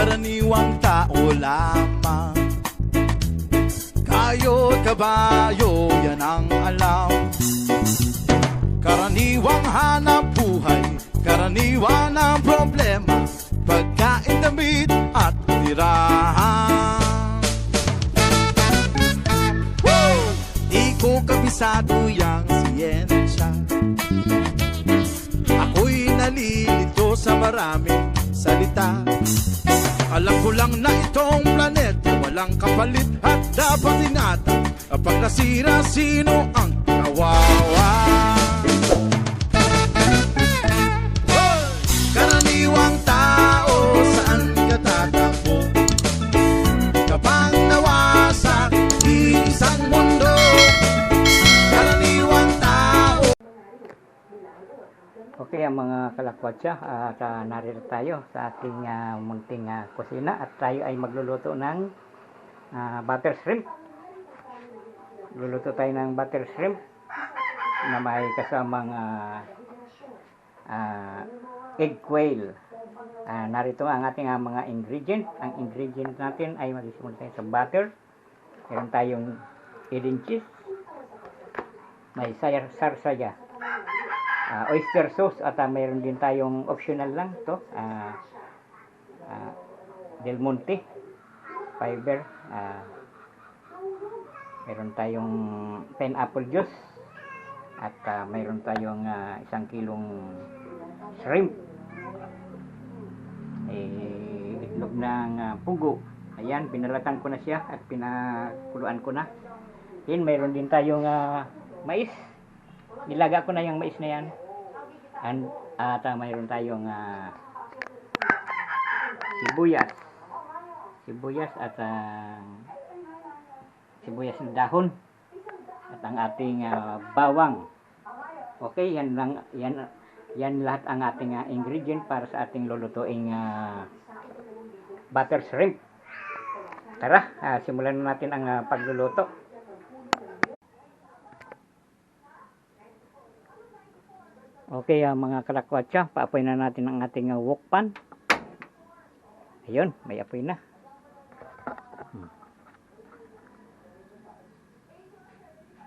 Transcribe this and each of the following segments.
karaniwang tao lamang. Kayo't kabayo, yan ang alam. Karaniwang hanap buhay, karaniwan ang problema, pagkain, damit at tirahan. Di ko kabisado yang siyensya, ako'y nalilito sa maraming salita. Alam ko lang na itong planeta walang kapalit at dapat ingatan. Kapag nasira, sino ang kawawa? Karaniwang tao, saan ka tatakbo? Kapag nawasak isang mundo, karaniwang tao. Okay, ang mga kalakwatsa, at narito tayo sa ating munting kusina at tayo ay magluluto ng butter shrimp. Luluto tayo ng butter shrimp na may kasamang egg quail. Narito ang ating mga ingredient. Ang ingredient natin ay magsisimula tayo sa butter. Meron tayong Eden cheese, may sarsaya, oyster sauce, at mayroon din tayong optional lang to, Del Monte fiber, meron tayong pineapple juice, at mayroon tayong 1 kilong shrimp, itlog ng pugo. Ayan, pinalatan ko na siya at pinakuluan ko na. Then mayroon din tayong mais. Nilaga ko na yung mais na yan. At mayroon tayong sibuyas at sibuyas na dahon at ang ating bawang. Okay, yan lahat ang ating ingredient para sa ating lulutuing butter shrimp. Tara, simulan na natin ang pagluluto. Okay, mga kalakwatsa, paapoy na natin ang ating wok pan. Ayun, may apoy na.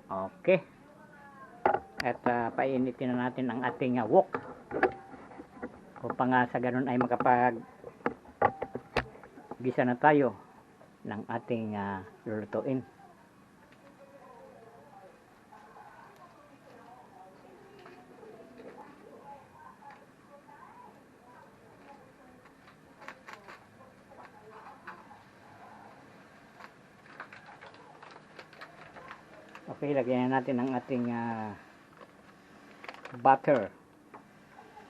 Okay. At painitin na natin ang ating wok upang sa ganun ay makapag-gisa na tayo ng ating lulutuin. Okay, lagyan na natin ang ating butter.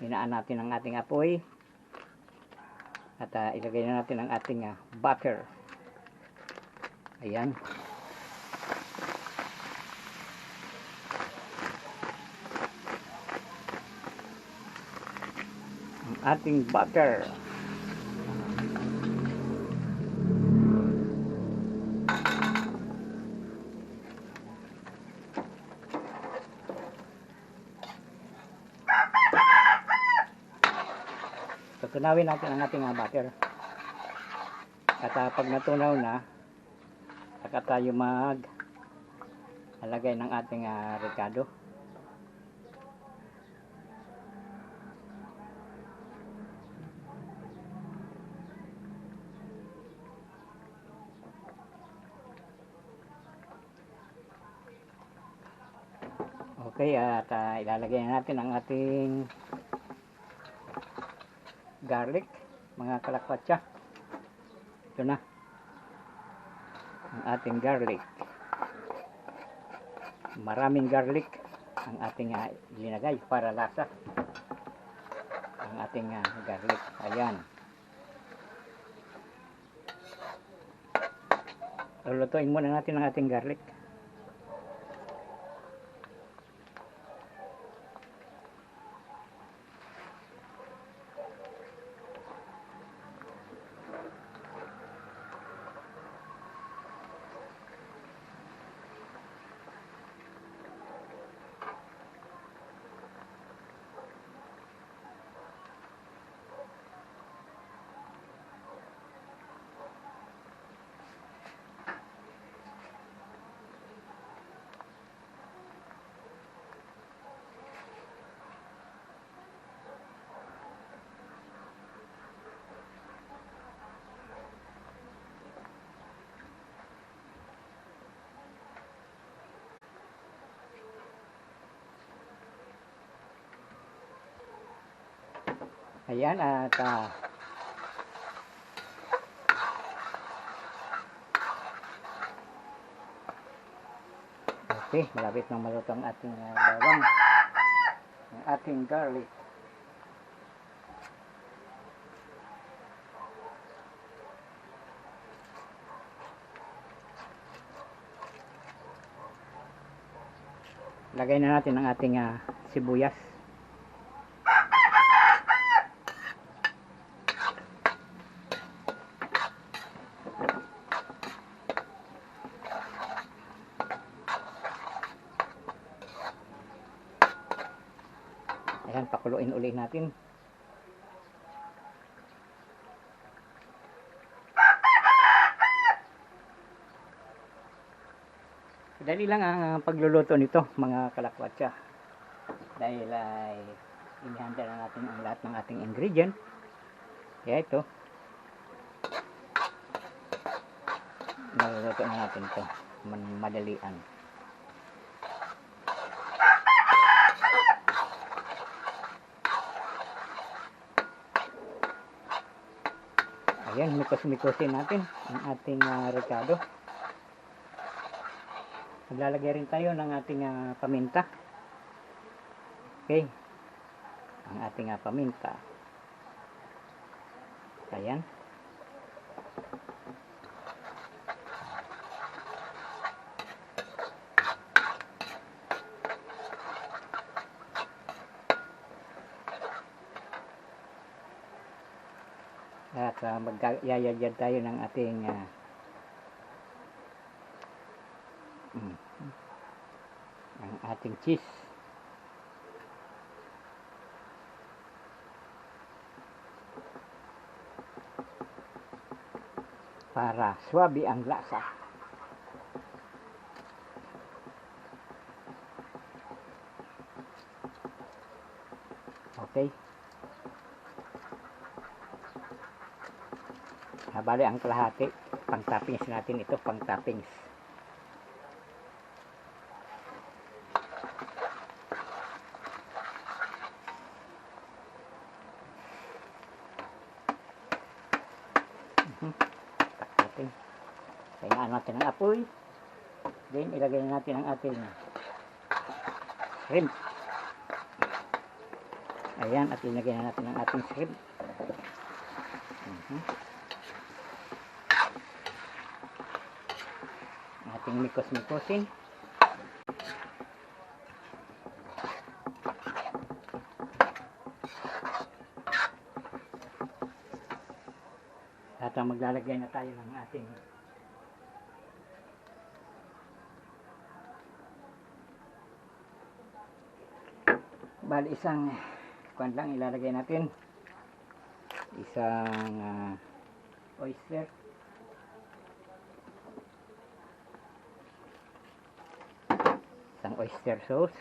Hinaan natin ang ating apoy at ilagay na natin ang ating butter. Ayan. Ang ating butter. Tunawin natin ang ating butter. At pag natunaw na, saka tayo alagay ng ating ricado. Okay, at ilalagay natin ang ating garlic, mga kalakwatsa. Ito na ang ating garlic. Maraming garlic ang ating ilinagay para lasa ang ating garlic. Ayan, lulutuin muna natin ang ating garlic. Ayan, at okay, malapit nang maluto ang ating bawang, ang ating garlic. Lagay na natin ang ating sibuyas. Ayan, pakuluin uli natin. Dali lang ang pagluluto nito, mga kalakwatsa. Dahil ay inihanda na natin ang lahat ng ating ingredient. Kaya ito, naluluto na natin ito. Madalian. Ayan, mikos-mikosin natin ang ating ricado. Maglalagay rin tayo ng ating paminta. Okay. Ang ating paminta. Ayan. At magyayagyan tayo ng ating ang ating cheese. Para swabe ang lasa. Okay. Bali ang kalahati. Pang toppings natin ito, pang toppings. Natin. Kayaan natin ang apoy. Then ilagay natin ang ating shrimp. Ayan, at ilagay na natin ang ating shrimp. Ating mikos-mikosin. At maglalagay na tayo ng ating bali isang kuwan lang ilalagay natin, isang oyster, isang oyster sauce,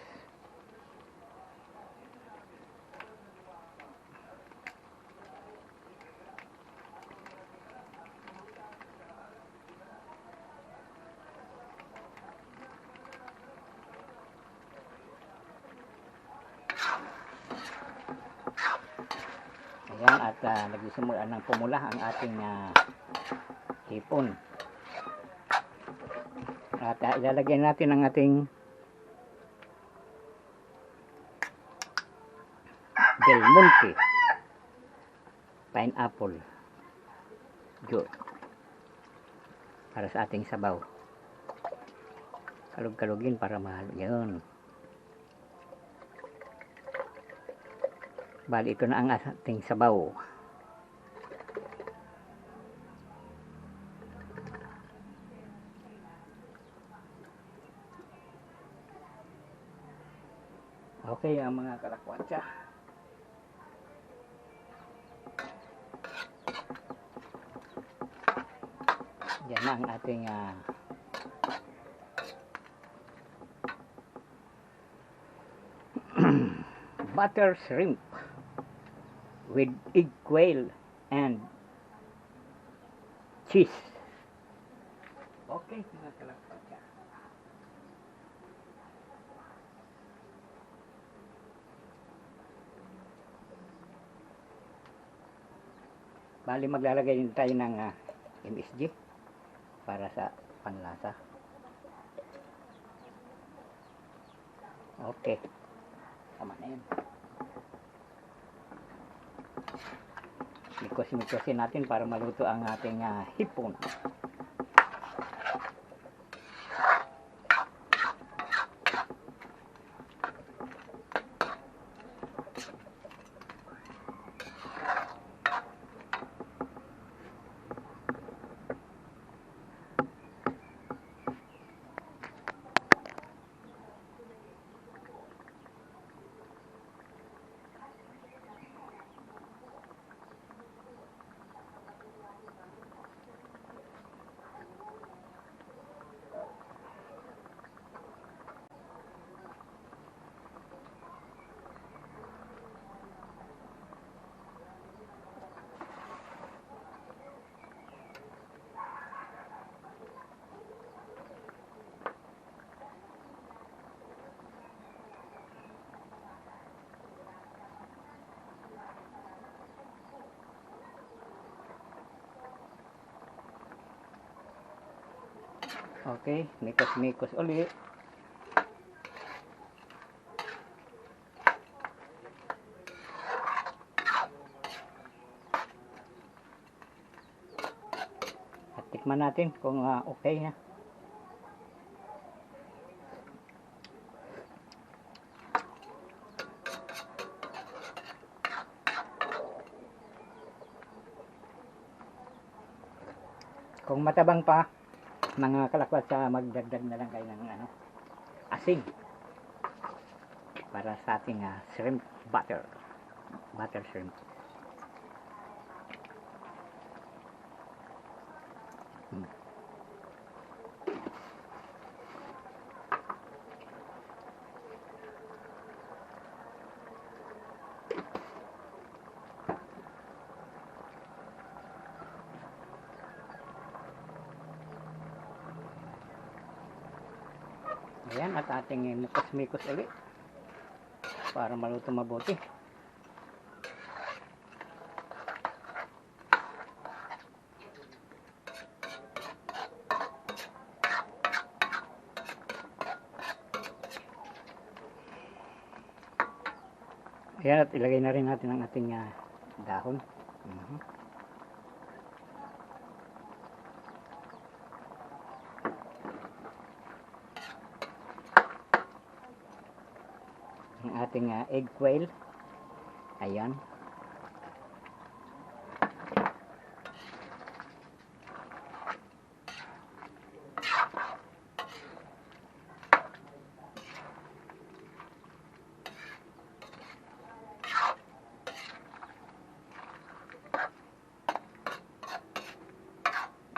ayan, at nagsisimula ng pumula ang ating hipon. At ilalagay natin ang ating Del Monte pineapple juice para sa ating sabaw. Kalug-kalugin para mahalo. Yun. Bali, ito na ang ating sabaw. Okay, ang mga kalakwatsa. Yan na ang ating butter shrimp with egg quail and cheese. Okay, mga kalakwatsa. Bali maglalagay din tayo ng MSG para sa panlasa. Okay. Tama na yun. Mikos-mikosin natin para maluto ang ating hipon. Okay, mikos-mikos ulit. At tikman natin kung okay na. Kung matabang pa, mga kalakwatsa, magdagdag na lang kayo ng asin para sa ating shrimp butter shrimp. Ayan, at ating mikos-mikos ulit para maluto mabuti. Ayan, at ilagay na rin natin ang ating dahon. Ang ating egg quail. Ayan.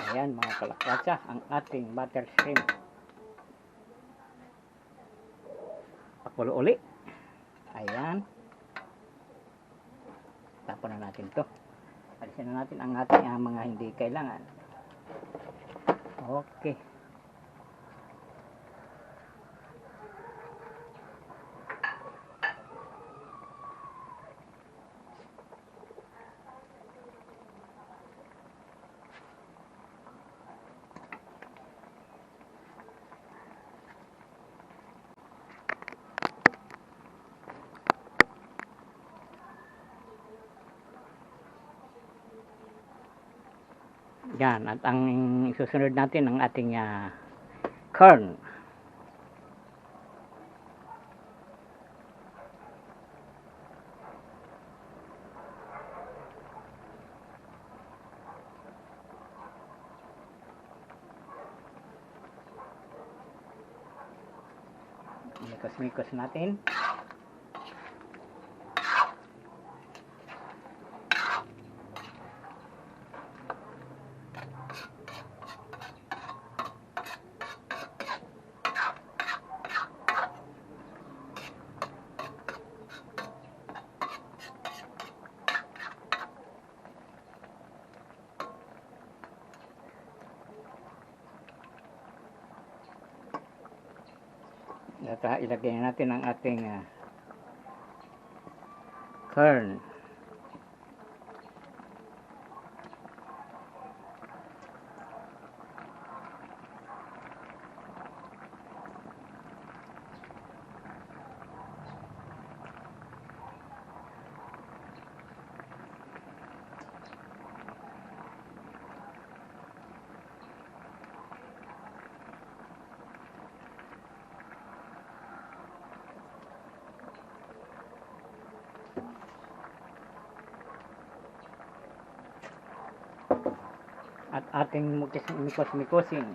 Ayan mga kalakwatsa, ang ating butter shrimp. Pakulo uli. Ayan. Tapon na natin to. Alisin na natin ang ating mga hindi kailangan. Okay. Yan, at ang susunod natin ang ating corn. Mikos-mikos natin. At ilagay natin ang ating corn. ating mikos-mikosin.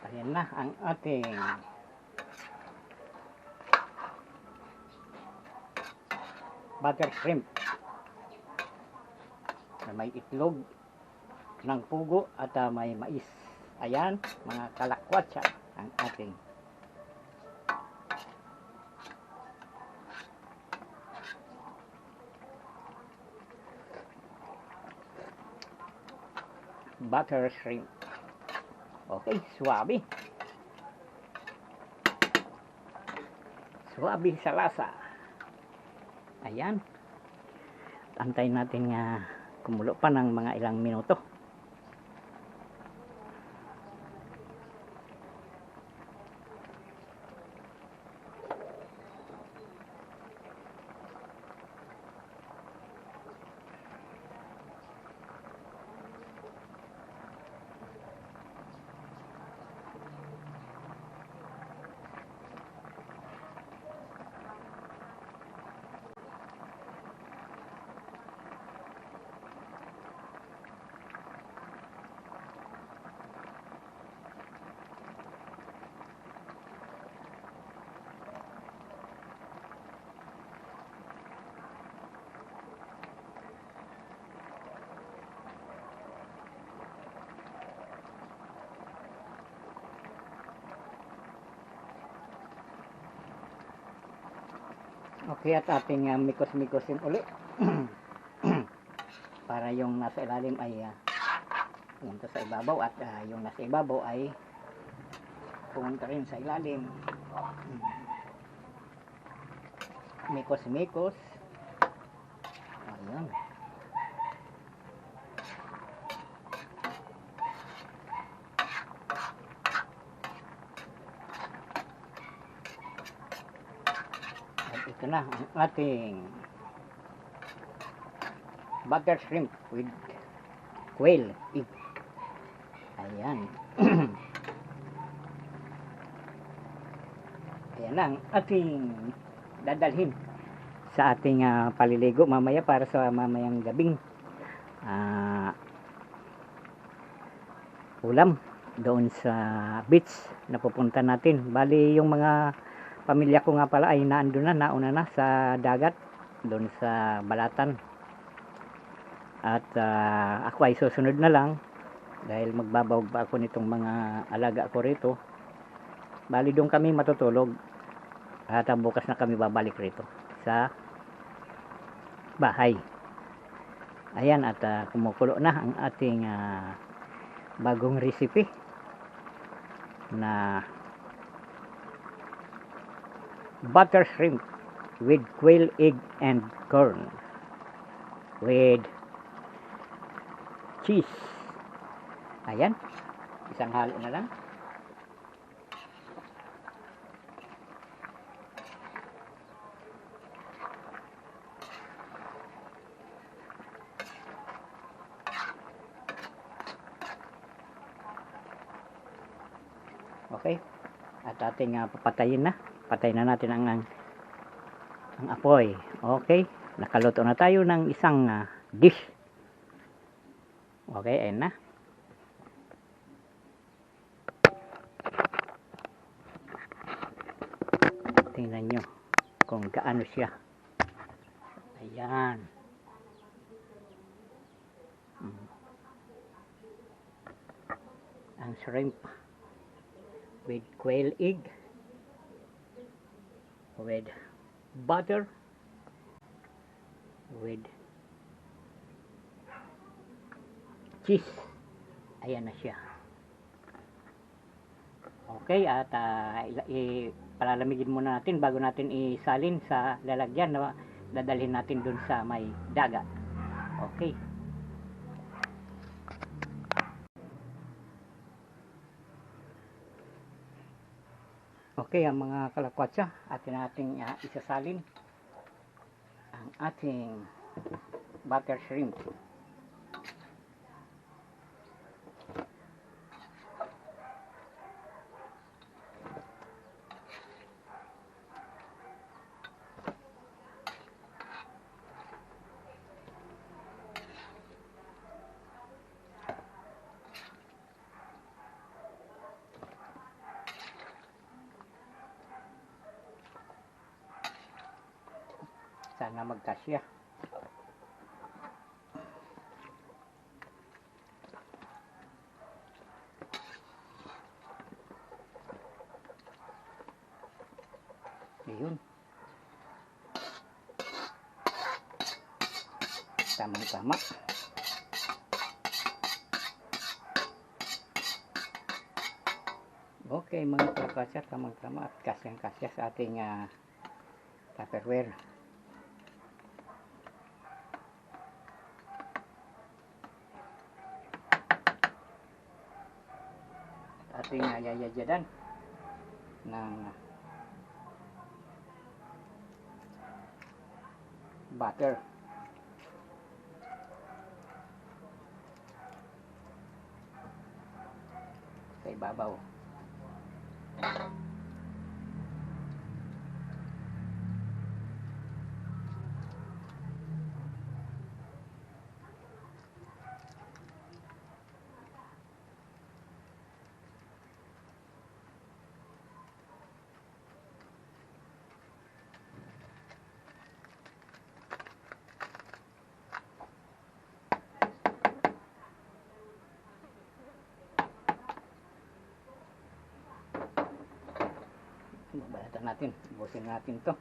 Ayan na ang ating butter shrimp na may itlog ng pugo at may mais. Ayan, mga kalakwatsa ang ating butter shrimp. Okay, swabe. Swabe sa lasa. Ayan. Antayin natin kumulo pa ng mga ilang minuto. Okay, at ating mikos-mikosin uli para yung nasa ilalim ay pumunta sa ibabaw at yung nasa ibabaw ay pumunta rin sa ilalim. Mikos-mikos. Ayan. Ito na ang ating butter shrimp with quail egg. Ayan. Ayan na ang ating dadalhin sa ating paliligo mamaya para sa mamayang gabing ulam doon sa beach na pupunta natin. Bali yung mga pamilya ko nga pala ay naandun na, nauna na sa dagat doon sa Balatan. At ako ay susunod na lang dahil magbabawag pa ako nitong mga alaga ko rito. Bali doon kami matutulog at bukas na kami babalik rito sa bahay. Ayan, at kumukulo na ang ating bagong recipe na butter shrimp with quail egg and corn with cheese. Ayan, isang halo na lang. Okay, at ating papatayin na. Patayin na natin ang apoy. Okay, nakaluto na tayo ng isang dish. Okay, ayan na. Tingnan nyo kung gaano siya. Ayan. Ang shrimp with quail egg, with butter, with cheese. Ayan na siya. Okay, at palalamigin muna natin bago natin isalin sa lalagyan na dadalhin natin dun sa may dagat. Okay. Okay, ang mga kalakwatsa, atin nating isasalin ang ating butter shrimp. Sana magkasya. Ayun. Tamang-tama. Okay mga kalakasya, tamang-tama at kasyang-kasya sa ating Tupperware. Ating yayadyadan ng butter. Sa ibabaw. Balatan natin, ubusin natin to.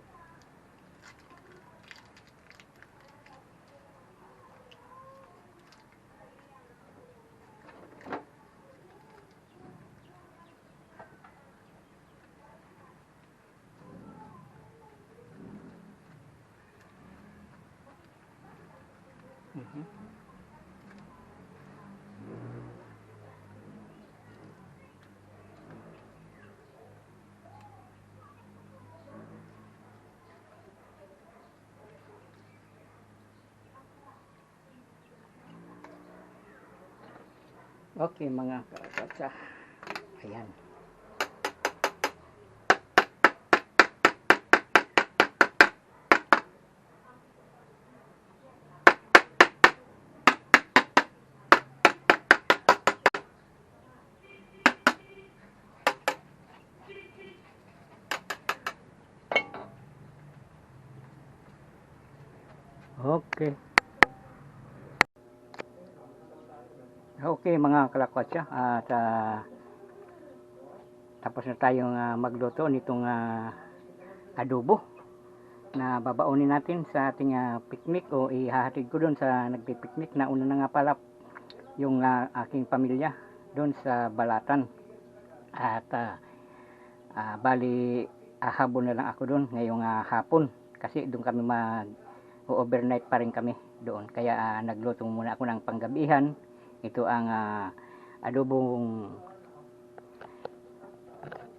Okay mga kalakatsa, ayan. Okay. Okay mga kalakwatsa, at tapos na tayong magluto nitong adobo na babaunin natin sa ating picnic, o ihahatid ko doon sa nagpipiknik. Na una na nga pala yung aking pamilya doon sa Balatan, at bali habon na lang ako doon ngayong hapon, kasi doon kami overnight pa rin kami doon, kaya nagluto muna ako ng panggabihan. Ito ang adobong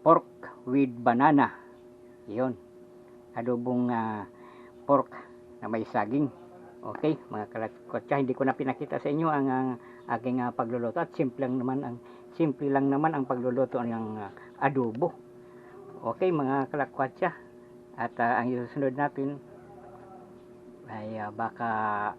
pork with banana. Yun. Adobong pork na may saging. Okay, mga kalakotsa, hindi ko na pinakita sa inyo ang aking pagluluto. At simple lang naman ang pagluluto ng adobo. Okay, mga kalakotsa. At ang isusunod natin ay baka